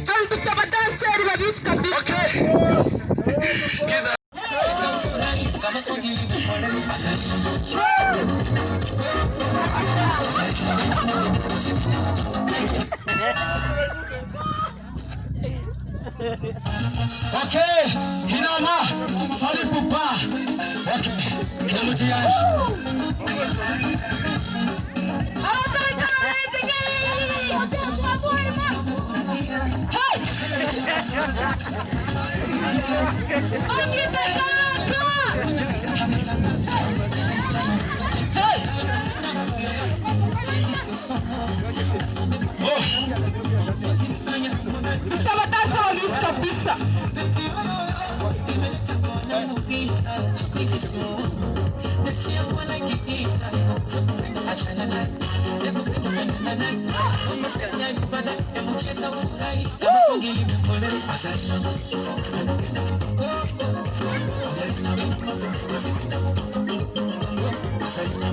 Kama tukitaka danceri babisi kabisa. Okay. Kiza. Kama songi okay, Hinama, Fali Pupa. Okay, Kemudian. Kabisa.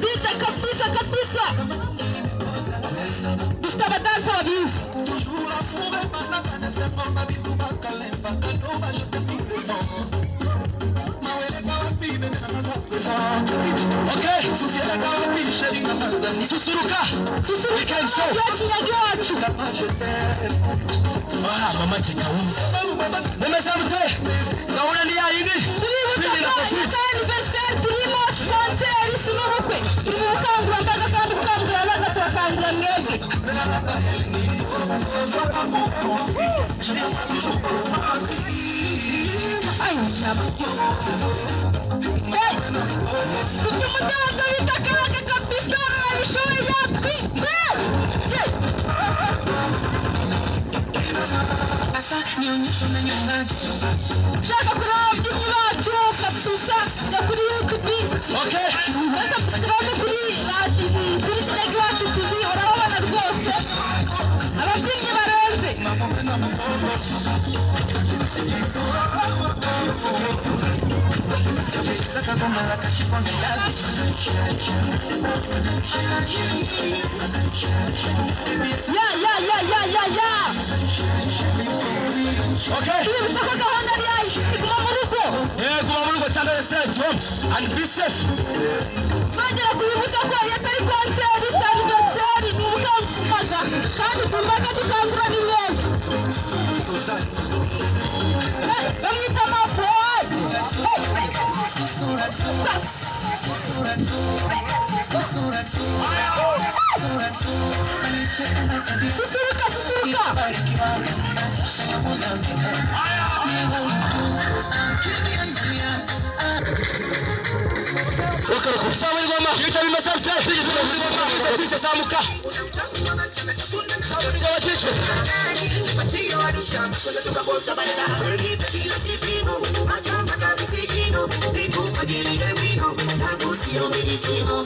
Vita kabisa kabisa. Estava dança ao vivo. Okay, susuruka, susuruka iso. Mama cheka umu. Nimesamte. Kaona ni aini. Anniversaire turimo sponsor isumukwe. Turimo mpaka kangura baza turakangura mwebwe. Ai, chama. Shaka kuraba byinyi bacu kabisa ya kuri YouTube. Okay. Basta subscribe kuri Sinagi Wacu TV urabona rwose. Ababyinnyi barenze. Yeah. Okay. And be safe. Kongera kubibuza ko yatari concert anniversaire ni ukavuga kandi kumbaga dukangura ni mwe. Bamwita mapod. Susuruka. Okay, sawa ngoma. Kicha nimesante. Kicha samuka. Sawa ngoma kicha. Patio adusha, kuna tukabota bata. Kipimo, majanga kavisino, niku padiri wino, nagusio milikimo.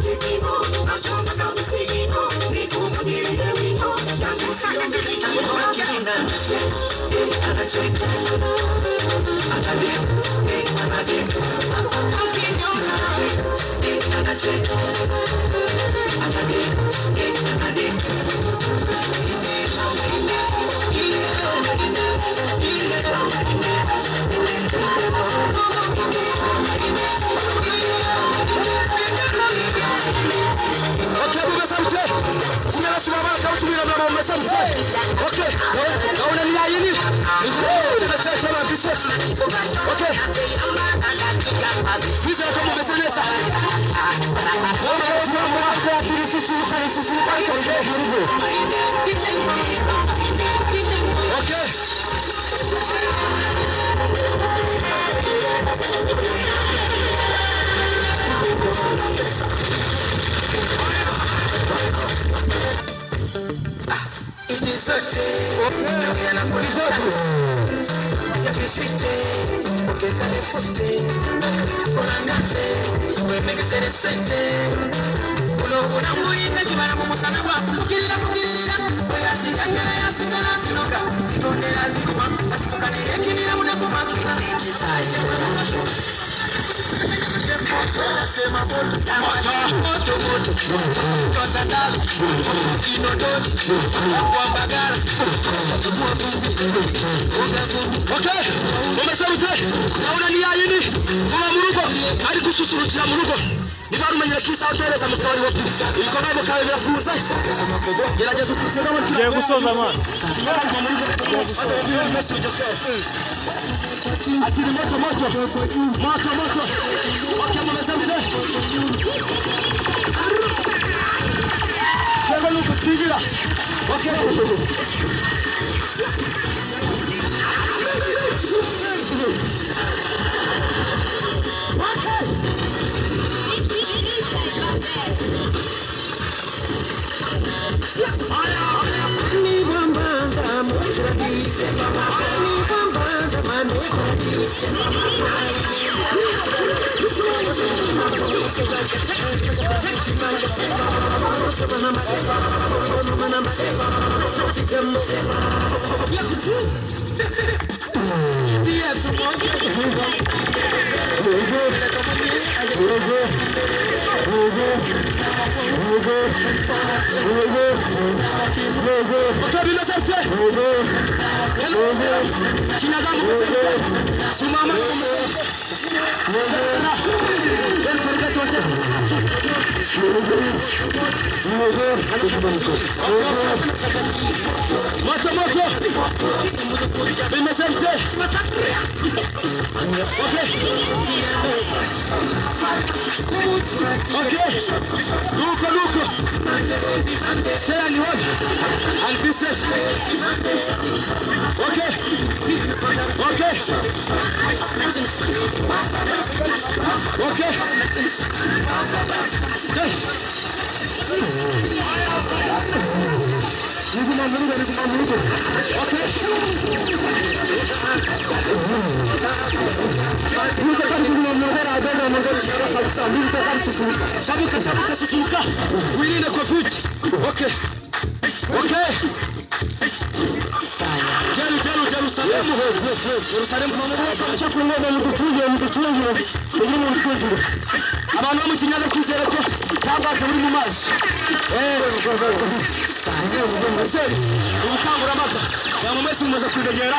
Kipimo, majanga kavisino, niku padiri wino, nagusio milikimo. Una Unalia yini? Kwa murugo hadi kususurutira murugo. Nibaru manyira kisa utereza mutwari wa pisa. Ibikorwa bikawe birafuza. Gerageza kusema mu Ngiye gusoza man. Ati ni moto moto. Moto moto. Okay, mumeze mte. Chega luko tijira. Okay. Moto moto. Bimesente. Okay. Okay. Luko. Stay on the road and be safe. Okay. Okay. Okay. Stay. Sabuka susuka. Wirinde covid. Okay. Jerusalem abantu bamukinyaga kwizera ko cyangwa muri mu mazi ubukangurambaga bamwe mwese mumaze kwidegera